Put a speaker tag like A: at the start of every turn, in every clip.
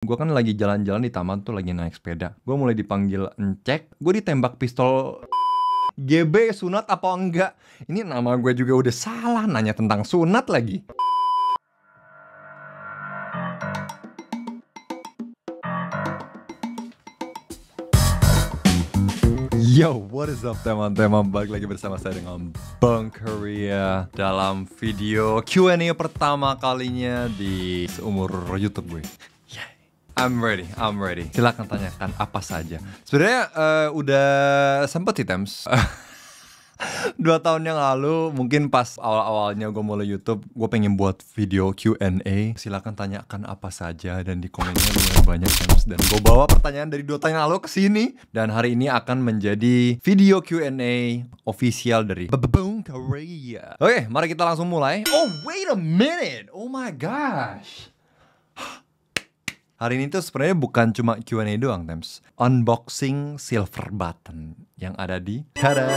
A: Gue kan lagi jalan-jalan di taman tuh, lagi naik sepeda. Gue mulai dipanggil encek. Gue ditembak pistol. GB sunat apa enggak? Ini nama gue juga udah salah, nanya tentang sunat lagi. Yo, what is up teman-teman? Balik lagi bersama saya dengan Bang Korea dalam video Q&A pertama kalinya di seumur YouTube gue. I'm ready. Silakan tanyakan apa saja. Sebenarnya udah sempet sih Tems. 2 tahun yang lalu, mungkin pas awal-awalnya gue mulai YouTube, gue pengen buat video Q&A. Silakan tanyakan apa saja dan di komennya lumayan banyak Tems. Dan gue bawa pertanyaan dari 2 tahun yang lalu ke sini. Dan hari ini akan menjadi video Q&A official dari Bang Korea. Oke, mari kita langsung mulai. Oh, wait a minute. Oh my gosh. Hari ini tuh sebenarnya bukan cuma Q&A doang, Tems. Unboxing silver button yang ada di... Tada!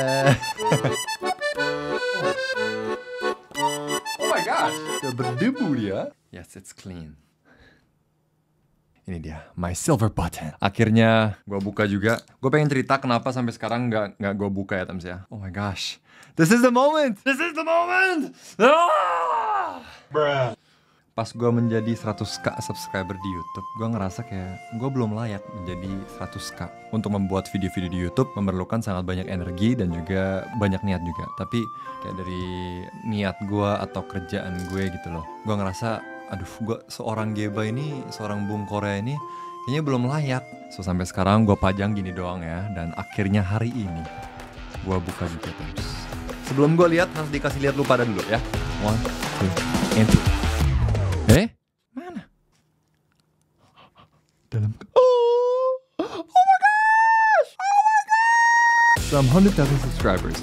A: Oh my gosh! Udah berdebu dia. Yes, it's clean. Ini dia, my silver button. Akhirnya gue buka juga. Gue pengen cerita kenapa sampai sekarang nggak gue buka ya, Tems ya. Oh my gosh. This is the moment! Ah! Bruh. Pas gue menjadi 100k subscriber di YouTube, gue ngerasa kayak gue belum layak menjadi 100k. Untuk membuat video-video di YouTube memerlukan sangat banyak energi dan juga banyak niat juga. Tapi kayak dari niat gue atau kerjaan gue gitu loh, gue ngerasa aduh, gue seorang Geba ini, seorang Bung Korea ini kayaknya belum layak. So sampai sekarang gue pajang gini doang ya. Dan akhirnya hari ini gue buka juga terus. Sebelum gue lihat, harus dikasih lihat lu pada dulu ya. 1, 2, and 3. Mana? Dalam. Oh my gosh! Some 100,000 subscribers.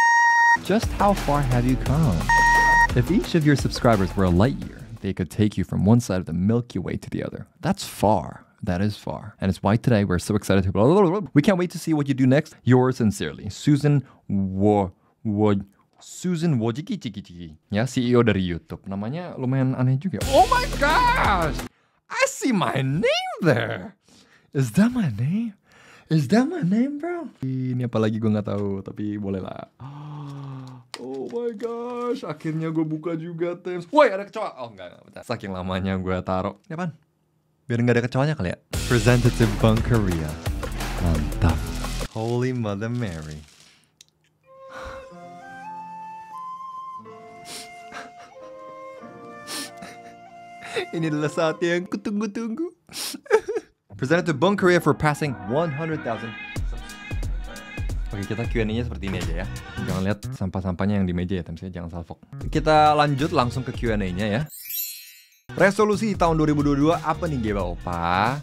A: Just how far have you come? If each of your subscribers were a light year, they could take you from one side of the Milky Way to the other. That's far. That is far. And it's why today we're so excited to... We can't wait to see what you do next. Yours sincerely, Susan Wojcicki, ya, CEO dari YouTube. Namanya lumayan aneh juga. Oh my gosh! I see my name there. Is that my name? Is that my name, bro? Ini apa lagi gue nggak tahu, tapi boleh lah. Oh my gosh, akhirnya gue buka juga, Tems. Woi, ada kecoa. Oh enggak, bentar. Saking lamanya gue taruh. Ini apaan? Biar nggak ada kecoanya kali ya. Presented to Bang Korea. Mantap. Holy Mother Mary. Ini adalah saat yang kutunggu-tunggu. Presented to Bang Korea for passing 100,000. Oke, kita Q&A-nya seperti ini aja ya. Jangan lihat sampah-sampahnya yang di meja ya, Tems. Jangan salfok. Kita lanjut langsung ke Q&A-nya ya. Resolusi tahun 2022 apa nih, Geba Opa?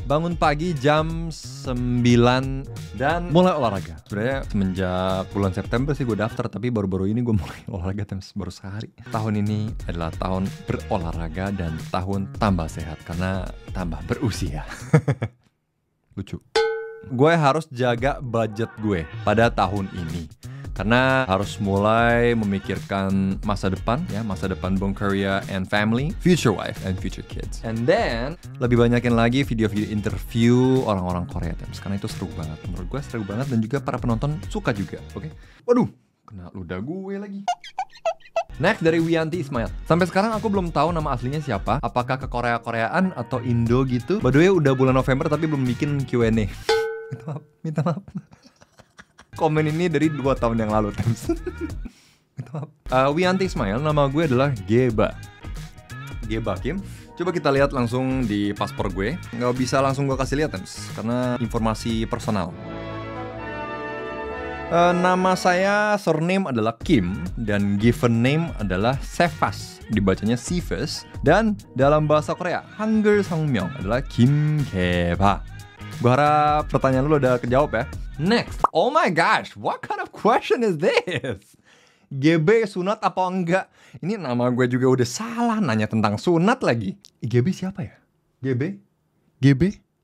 A: Bangun pagi jam 9 dan mulai olahraga. Sebenarnya semenjak bulan September sih gue daftar, tapi baru-baru ini gue mulai olahraga, Tems, baru sehari. Tahun ini adalah tahun berolahraga dan tahun tambah sehat karena tambah berusia. Lucu. Gue harus jaga budget gue pada tahun ini. Karena harus mulai memikirkan masa depan ya, masa depan Bang Korea and family, future wife and future kids. And then lebih banyakin lagi video-video interview orang-orang Korea, Tems. Karena itu seru banget. Menurut gue seru banget dan juga para penonton suka juga. Oke? Waduh, kena ludah gue lagi. Next dari Wianti Ismail. Sampai sekarang aku belum tahu nama aslinya siapa. Apakah ke Korea-Koreaan atau Indo gitu. By the way, udah bulan November tapi belum bikin Q&A. Minta maaf. Komen ini dari 2 tahun yang lalu, Tems. Wianti Ismail, nama gue adalah Geba Kim. Coba kita lihat langsung di paspor gue. Nggak bisa langsung gue kasih lihat, Tems, karena informasi personal. Nama saya surname adalah Kim dan given name adalah Sefas, dibacanya Sifes, dan dalam bahasa Korea Hangul 성명 adalah Kim Geba. Gue harap pertanyaan lu udah kejawab ya. Next. Oh my gosh, what kind of question is this? GB sunat apa enggak? Ini nama gue juga udah salah, nanya tentang sunat lagi. GB siapa ya? GB?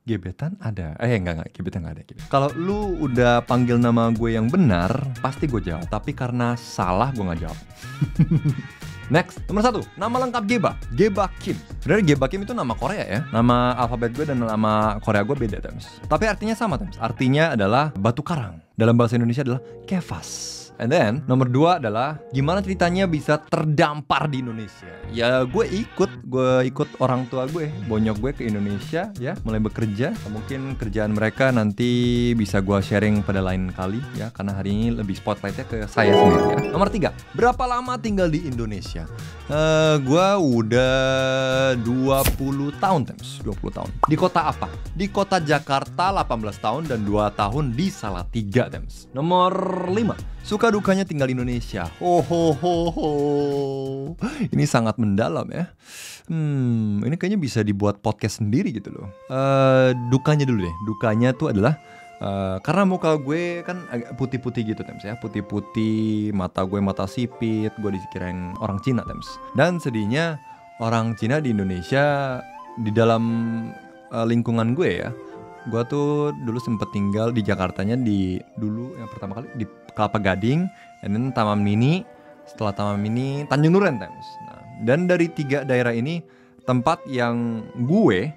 A: Gebetan ada. Enggak, gebetan enggak ada. Kalau lu udah panggil nama gue yang benar, pasti gue jawab. Tapi karena salah, gue nggak jawab. Next, nomor 1, nama lengkap Geba, Geba Kim. Sebenarnya Geba Kim itu nama Korea ya. Nama alfabet gue dan nama Korea gue beda, Tems. Tapi artinya sama, Tems. Artinya adalah batu karang. Dalam bahasa Indonesia adalah kefas. And then, nomor 2 adalah gimana ceritanya bisa terdampar di Indonesia. Ya gue ikut orang tua gue, bonyok gue ke Indonesia ya, mulai bekerja. Mungkin kerjaan mereka nanti bisa gue sharing pada lain kali ya, karena hari ini lebih spotlightnya ke saya sendiri ya. Nomor 3, berapa lama tinggal di Indonesia? Gue udah 20 tahun, Tems. 20 tahun. Di kota apa? Di kota Jakarta 18 tahun dan 2 tahun di Salatiga, Tems. Nomor 5, suka dukanya tinggal di Indonesia. Ini sangat mendalam ya. Ini kayaknya bisa dibuat podcast sendiri gitu loh. Dukanya dulu deh. Dukanya tuh adalah karena muka gue kan agak putih-putih gitu, Tems ya. Putih-putih, mata gue mata sipit, gue dikirain orang Cina, Tems. Dan sedihnya orang Cina di Indonesia, di dalam lingkungan gue ya. Gue tuh dulu sempet tinggal di Jakartanya dulu yang pertama kali di Kelapa Gading, and then Taman Mini. Setelah Taman Mini, Tanjung Duren, Tems. Nah, dan dari 3 daerah ini, tempat yang gue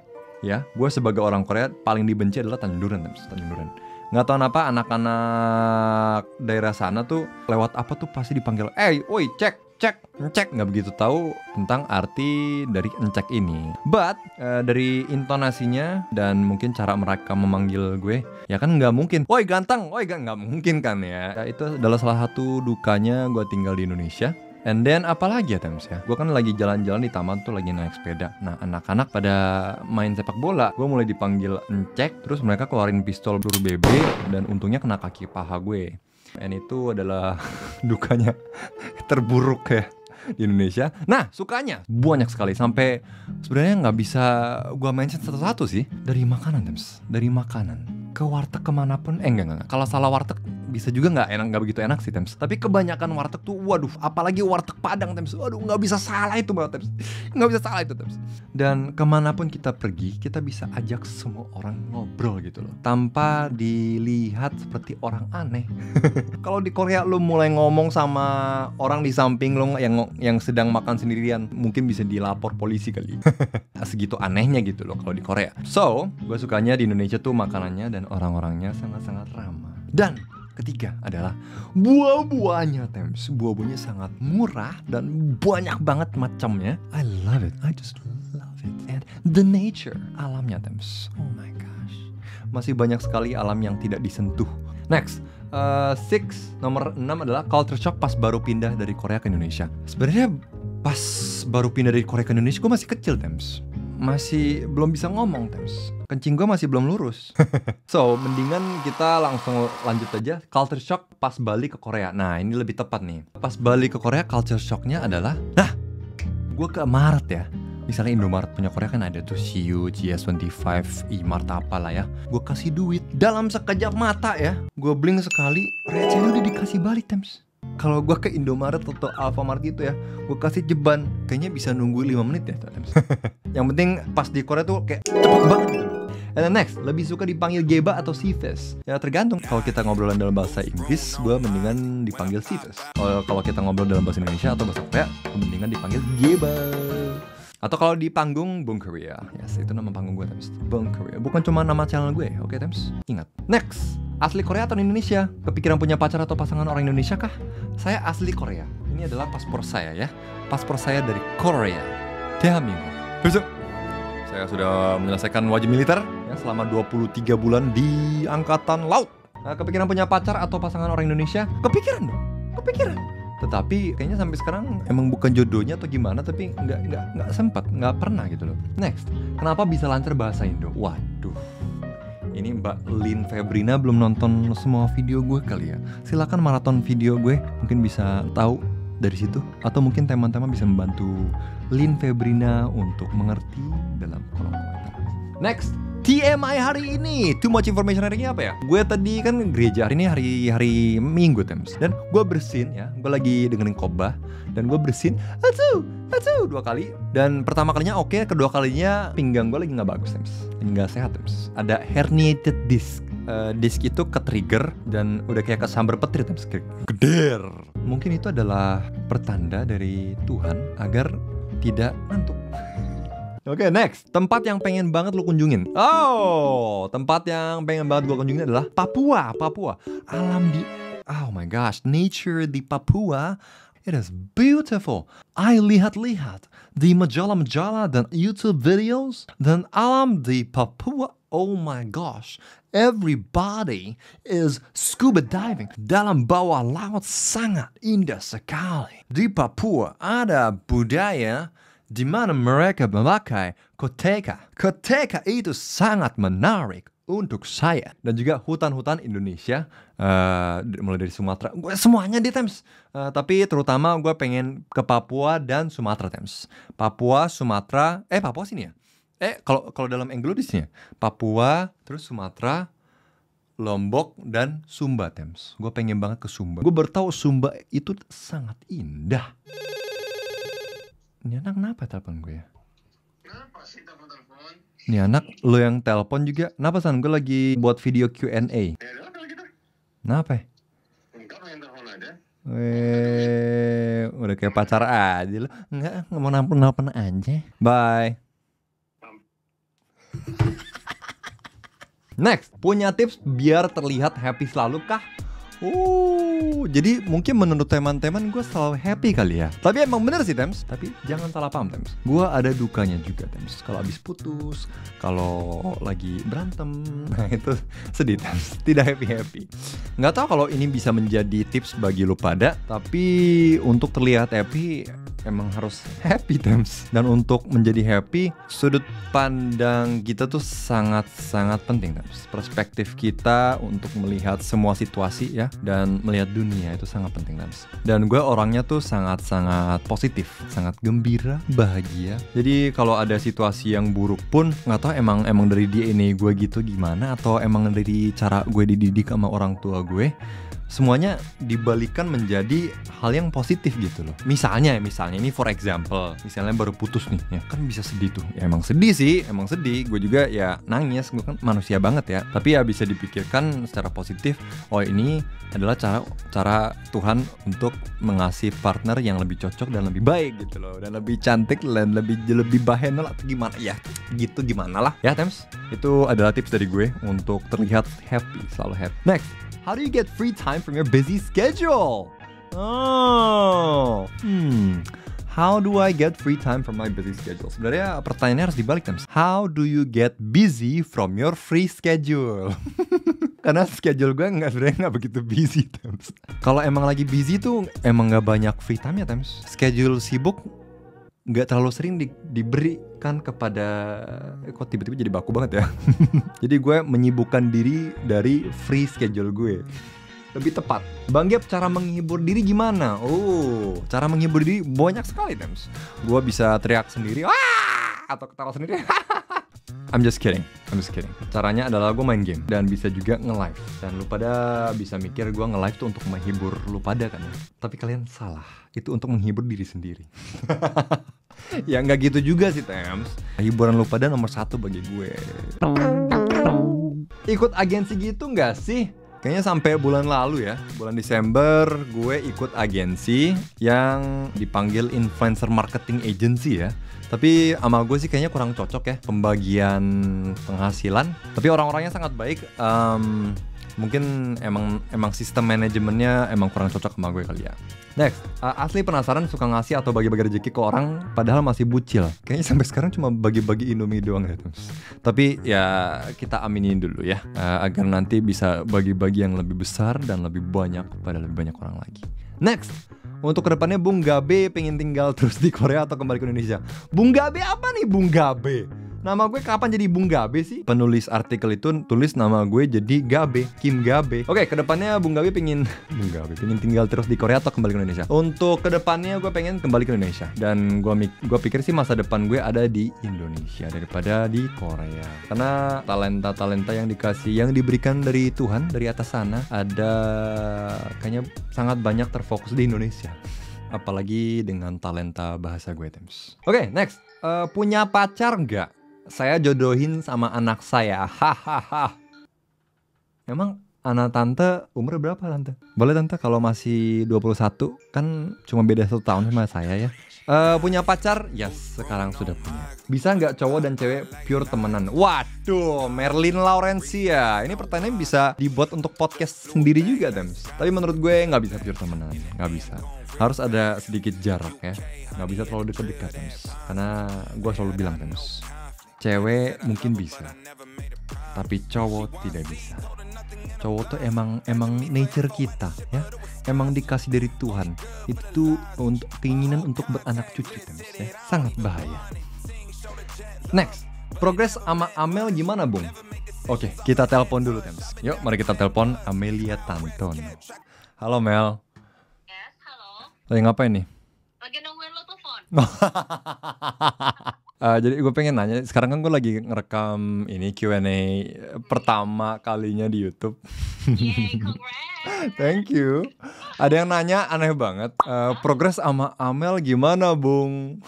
A: sebagai orang Korea paling dibenci adalah Tanjung Duren, Tems. Tanjung Duren. Nggak tahu kenapa anak-anak daerah sana tuh lewat apa tuh pasti dipanggil, woi cek, nggak begitu tahu tentang arti dari encek ini. But dari intonasinya dan mungkin cara mereka memanggil gue, ya kan nggak mungkin, woi ganteng, woi nggak mungkin kan ya. Itu adalah salah satu dukanya gue tinggal di Indonesia. And then apalagi ya, Tems ya, gue kan lagi jalan-jalan di taman tuh, lagi naik sepeda. Nah anak-anak pada main sepak bola, gue mulai dipanggil encek. Terus mereka keluarin pistol peluru BB, dan untungnya kena kaki paha gue. And itu adalah dukanya terburuk ya di Indonesia. Nah sukanya banyak sekali, sampai sebenarnya nggak bisa gue mention satu-satu sih. Dari makanan, Tems. Dari makanan ke warteg kemanapun, enggak. Kalau salah warteg bisa juga nggak begitu enak sih, Tems. Tapi kebanyakan warteg tuh, waduh, apalagi warteg Padang, Tems. Waduh, nggak bisa salah itu banget, Tems. Nggak bisa salah itu, Tems. Dan kemanapun kita pergi, kita bisa ajak semua orang ngobrol gitu loh, tanpa dilihat seperti orang aneh. Kalau di Korea lu mulai ngomong sama orang di samping lu yang sedang makan sendirian, mungkin bisa dilapor polisi kali. Segitu anehnya gitu loh kalau di Korea. So, gue sukanya di Indonesia tuh makanannya dan orang-orangnya sangat-sangat ramah. Dan ketiga adalah buah-buahnya, Tems. Buah-buahnya sangat murah dan banyak banget macamnya. I love it. I just love it. And the nature, alamnya, Tems. Oh my gosh. Masih banyak sekali alam yang tidak disentuh. Next, nomor 6 adalah culture shock pas baru pindah dari Korea ke Indonesia. Sebenarnya pas baru pindah dari Korea ke Indonesia, gue masih kecil, Tems. Masih belum bisa ngomong, Tems. Kencing gue masih belum lurus. So, mendingan kita langsung lanjut aja. Culture shock pas balik ke Korea. Nah, ini lebih tepat nih. Pas balik ke Korea, culture shocknya adalah, gue ke Maret ya. Misalnya Indomaret punya Korea kan ada tuh CU, GS25, E-Mart apalah ya. Gue kasih duit dalam sekejap mata ya. Gue blink sekali, recehnya udah dikasih balik, Tems. Kalau gue ke Indomaret atau Alfamart gitu ya, gue kasih jeban, kayaknya bisa nunggu 5 menit ya, Tems. Yang penting pas di Korea tuh kayak cepet banget gitu. And then next, lebih suka dipanggil Geba atau Sifes? Ya tergantung. Kalau kita ngobrolan dalam bahasa Inggris, gue mendingan dipanggil Sifes. Kalau kita ngobrol dalam bahasa Indonesia atau bahasa Korea, gue mendingan dipanggil Geba. Atau kalau di panggung, Bung Korea. Yes, itu nama panggung gue, Tems. Bung Korea. Bukan cuma nama channel gue, oke, Tems? Ingat. Next, asli Korea atau Indonesia? Kepikiran punya pacar atau pasangan orang Indonesia kah? Saya asli Korea. Ini adalah paspor saya ya. Paspor saya dari Korea. Daehanminguk. Besok. Saya sudah menyelesaikan wajib militer ya, selama 23 bulan di Angkatan Laut. Nah, kepikiran punya pacar atau pasangan orang Indonesia? Kepikiran dong. Kepikiran. Tetapi kayaknya sampai sekarang emang bukan jodohnya atau gimana, tapi nggak sempat, nggak pernah gitu loh. Next, kenapa bisa lancar bahasa Indo? Waduh, ini Mbak Lin Febrina belum nonton semua video gue kali ya. Silakan maraton video gue, mungkin bisa tahu dari situ. Atau mungkin teman-teman bisa membantu Lin Febrina untuk mengerti dalam kolom komentar. Next, TMI hari ini. Too much information hari ini apa ya? Gue tadi kan gereja, hari ini hari Minggu, Tems. Dan gue bersin ya, gue lagi dengerin khotbah. Dan gue bersin, atu 2 kali. Dan pertama kalinya oke, kedua kalinya pinggang gue lagi gak bagus, Tems. Nggak sehat, Tems. Ada herniated disc. Disc itu ke-trigger dan udah kayak kesambar petir, Tems. Geder. mungkin itu adalah pertanda dari Tuhan agar tidak ngantuk. Oke, next. Tempat yang pengen banget lu kunjungin. Oh, tempat yang pengen banget gua kunjungin adalah Papua. Oh my gosh, nature di Papua, it is beautiful. I lihat-lihat di majalah-majalah dan YouTube videos dan alam di Papua. Oh my gosh, everybody is scuba diving. Dalam bawah laut sangat indah sekali. Di Papua ada budaya di mana mereka memakai koteka. Koteka itu sangat menarik untuk saya. Dan juga hutan-hutan Indonesia, mulai dari Sumatera. Semuanya di Thames. Tapi terutama gue pengen ke Papua dan Sumatera, Thames. Papua, Sumatera, Papua sini ya? Kalau dalam Anglo di sini ya? Papua, terus Sumatera, Lombok, dan Sumba, Thames. Gue pengen banget ke Sumba. Gue baru tahu Sumba itu sangat indah. Ini anak kenapa telepon gue ya?
B: Kenapa sih telepon-telepon?
A: Ini anak lo yang telepon juga. Kenapa San? Gue lagi buat video Q&A.
B: Ya udah kalau gitu.
A: Kenapa?
B: Enggak pengen telepon aja.
A: Udah kayak pacar aja lo. Enggak mau nelpon aja. Bye. Next, punya tips biar terlihat happy selalu kah? Jadi mungkin menurut teman-teman gue selalu happy kali ya. Tapi emang bener sih, Thames. Tapi jangan salah paham, Thames. Gue ada dukanya juga, Thames. Kalau habis putus, kalau lagi berantem, nah itu sedih, Thames. Tidak happy-happy. Nggak tahu kalau ini bisa menjadi tips bagi lu pada. Tapi untuk terlihat happy, emang harus happy, Thames. Dan untuk menjadi happy, sudut pandang kita tuh sangat-sangat penting, Thames. Perspektif kita untuk melihat semua situasi ya, dan melihat dunia itu sangat penting, Thames. Dan gue orangnya tuh sangat-sangat positif, sangat gembira, bahagia. Jadi kalau ada situasi yang buruk pun, nggak tahu emang dari DNA gue gitu gimana, atau emang dari cara gue dididik sama orang tua gue, semuanya dibalikan menjadi hal yang positif gitu loh. Misalnya ini for example, misalnya baru putus nih, ya kan bisa sedih tuh. Ya emang sedih sih, emang sedih. Gue juga ya nangis, gue kan manusia banget ya. Tapi ya bisa dipikirkan secara positif. Oh, ini adalah cara Tuhan untuk mengasih partner yang lebih cocok dan lebih baik gitu loh, dan lebih cantik dan lebih bahenol atau gimana ya, gitu gimana lah ya, Thames. Itu adalah tips dari gue untuk terlihat happy, selalu happy. Next, how do you get free time from your busy schedule? How do I get free time from my busy schedule? Sebenarnya pertanyaannya harus dibalik, Thames. How do you get busy from your free schedule? Karena schedule gue sebenarnya nggak begitu busy, Thames. Kalau emang lagi busy tuh emang nggak banyak free time ya, Thames. Schedule sibuk nggak terlalu sering diberikan kepada, kok tiba-tiba jadi baku banget ya. Jadi gue menyibukkan diri dari free schedule gue. Lebih tepat, Bang Gap, cara menghibur diri gimana? Cara menghibur diri banyak sekali, Thames. Gue bisa teriak sendiri, atau ketawa sendiri. I'm just kidding. Caranya adalah gue main game dan bisa juga nge-live. Dan lu pada bisa mikir gue nge-live tuh untuk menghibur lu pada kan ya. Tapi kalian salah. Itu untuk menghibur diri sendiri. Ya nggak gitu juga sih, Thames. Hiburan lu pada nomor 1 bagi gue. Ikut agensi gitu nggak sih? Kayaknya sampai bulan lalu ya, bulan Desember gue ikut agensi yang dipanggil influencer marketing agency ya. Tapi sama gue sih kayaknya kurang cocok ya pembagian penghasilan. Tapi orang-orangnya sangat baik. Mungkin emang sistem manajemennya emang kurang cocok sama gue kali ya. Next, asli penasaran suka ngasih atau bagi-bagi rezeki ke orang padahal masih bucil. Kayaknya sampai sekarang cuma bagi-bagi Indomie doang ya, Thames. Tapi ya kita aminin dulu ya, agar nanti bisa bagi-bagi yang lebih besar dan lebih banyak kepada lebih banyak orang lagi. Next, untuk kedepannya Bung Gabe pengen tinggal terus di Korea atau kembali ke Indonesia? Bung Gabe apa nih Bung Gabe? Nama gue kapan jadi Bung Gabe sih? Penulis artikel itu tulis nama gue jadi Gabe, Kim Gabe. Oke, kedepannya Bung Gabe pengen tinggal terus di Korea atau kembali ke Indonesia? Untuk kedepannya gue pengen kembali ke Indonesia. Dan gue pikir sih masa depan gue ada di Indonesia daripada di Korea. Karena talenta-talenta yang diberikan dari Tuhan, dari atas sana, ada kayaknya sangat banyak terfokus di Indonesia. Apalagi dengan talenta bahasa gue, Thames. Oke, next. Punya pacar nggak? Saya jodohin sama anak saya. Hahaha. Emang anak tante umur berapa tante? Boleh tante kalau masih 21, kan cuma beda 1 tahun sama saya ya. Punya pacar? Yes, sekarang sudah punya. Bisa nggak cowok dan cewek pure temenan? Waduh, Merlin Laurencia. Ini pertanyaan bisa dibuat untuk podcast sendiri juga, Tems. Tapi menurut gue nggak bisa pure temenan, nggak bisa. Harus ada sedikit jarak ya. Nggak bisa terlalu dekat-dekat, Tems. Karena gue selalu bilang, Tems, cewek mungkin bisa, tapi cowok tidak bisa. Cowok tuh emang nature kita ya. Emang dikasih dari Tuhan. Itu untuk keinginan untuk beranak cucu, Tems ya. Sangat bahaya. Next, progres sama Amel gimana, Bung? Oke, kita telepon dulu, Tems. Yuk, mari kita telepon Amelia Tanton. Halo, Mel.
C: Yes, halo.
A: Lagi ngapain nih?
C: Lagi nungguin lo telepon.
A: Jadi gue pengen nanya, sekarang kan gue lagi ngerekam ini Q&A pertama kalinya di YouTube.
C: Yay, congrats.
A: Thank you. Ada yang nanya aneh banget, progres sama Amel gimana, Bung?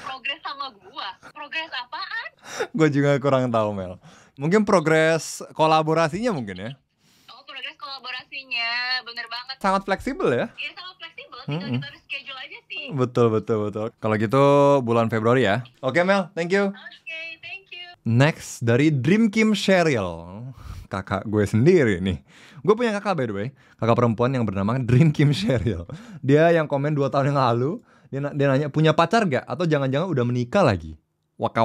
C: Progres sama gua. Progres apaan?
A: Gue juga kurang tahu, Mel. Mungkin progres kolaborasinya mungkin ya.
C: Oh, progres kolaborasinya. Bener banget.
A: Sangat fleksibel ya.
C: Iya, sangat fleksibel. Tinggal kita reschedule aja sih.
A: Betul. Kalau gitu bulan Februari ya. Oke, Mel, thank you.
C: Oke, thank you.
A: Next dari Dream Kim Cheryl. Kakak gue sendiri nih. Gue punya kakak by the way. Kakak perempuan yang bernama Dream Kim Cheryl. Dia yang komen 2 tahun yang lalu. Dia nanya, punya pacar gak? Atau jangan-jangan udah menikah lagi? Waka.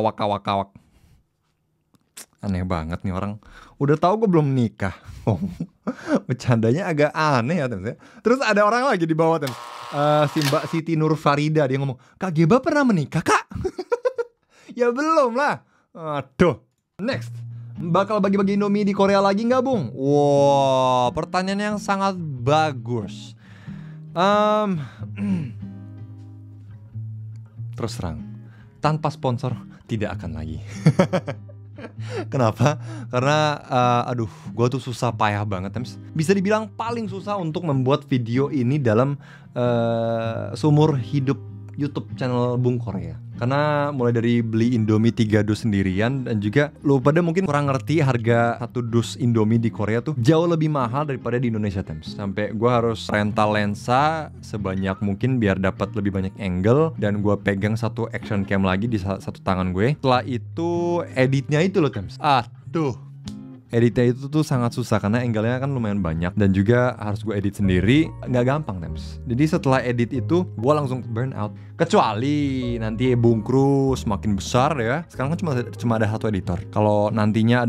A: Aneh banget nih orang. Udah tahu gue belum nikah. Bercandanya agak aneh ya, Tems. Terus ada orang lagi di bawah, Tems. Si Mbak Siti Nur Farida, dia ngomong, Kak Geba pernah menikah, Kak? Ya belum lah. Aduh. Next, bakal bagi-bagi Indomie di Korea lagi nggak, Bung? Wow, pertanyaan yang sangat bagus. Terus terang, tanpa sponsor tidak akan lagi. Kenapa? Karena gue tuh susah payah banget, Tems. Bisa dibilang paling susah untuk membuat video ini dalam seumur hidup YouTube channel Bung Korea. Karena mulai dari beli Indomie 3 dus sendirian, dan juga lu pada mungkin kurang ngerti harga 1 dus Indomie di Korea tuh jauh lebih mahal daripada di Indonesia, Tems. Sampai gue harus rental lensa sebanyak mungkin biar dapat lebih banyak angle, dan gue pegang satu action cam lagi di satu tangan gue. Setelah itu editnya itu loh, Tems. Aduh, editnya itu tuh sangat susah karena angle-nya kan lumayan banyak, dan juga harus gue edit sendiri, nggak gampang, Tems. Jadi setelah edit itu gue langsung burn out. Kecuali nanti Bung Kru semakin besar ya. Sekarang kan cuma ada 1 editor. Kalau nantinya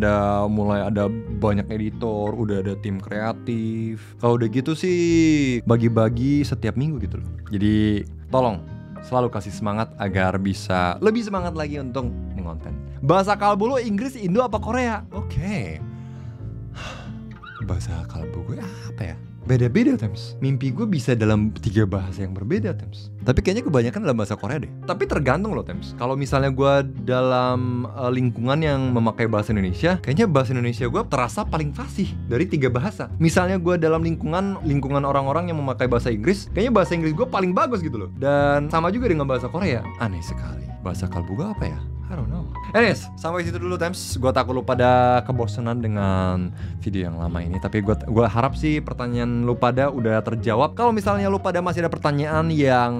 A: mulai ada banyak editor, udah ada tim kreatif. Kalau udah gitu sih bagi-bagi setiap minggu gitu loh. Jadi tolong selalu kasih semangat agar bisa lebih semangat lagi untuk mengonten. Bahasa kalbu lo Inggris, Indo apa Korea? Oke. Bahasa kalbu gue apa ya? Beda-beda, Tems. Mimpi gue bisa dalam 3 bahasa yang berbeda, Tems. Tapi kayaknya kebanyakan dalam bahasa Korea deh. Tapi tergantung loh, Tems. Kalau misalnya gue dalam lingkungan yang memakai bahasa Indonesia, kayaknya bahasa Indonesia gue terasa paling fasih dari 3 bahasa. Misalnya gue dalam lingkungan orang-orang yang memakai bahasa Inggris, kayaknya bahasa Inggris gue paling bagus gitu loh. Dan sama juga dengan bahasa Korea. Aneh sekali. Bahasa kalbu gue apa ya? I don't know. Anyways, sampai situ dulu, Tems. Gue takut lu pada kebosanan dengan video yang lama ini. Tapi gue harap sih pertanyaan lu pada udah terjawab. Kalau misalnya lu pada masih ada pertanyaan yang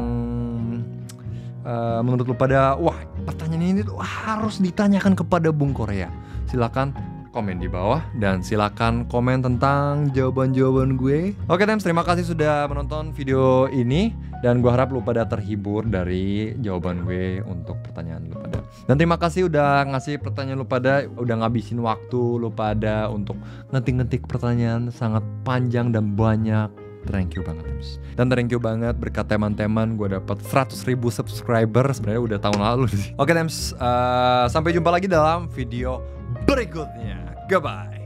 A: menurut lu pada, wah, pertanyaan ini tuh harus ditanyakan kepada Bung Korea, silakan komen di bawah, dan silakan komen tentang jawaban-jawaban gue. Oke, Tems, terima kasih sudah menonton video ini, dan gue harap lu pada terhibur dari jawaban gue untuk pertanyaan lu pada. Dan terima kasih udah ngasih pertanyaan lu pada, udah ngabisin waktu lu pada untuk ngetik-ngetik pertanyaan sangat panjang dan banyak. Thank you banget, Tems. Dan thank you banget berkat teman-teman gue dapat 100.000 subscriber. Sebenarnya udah tahun lalu sih. Oke, Tems, sampai jumpa lagi dalam video berikutnya. Goodbye.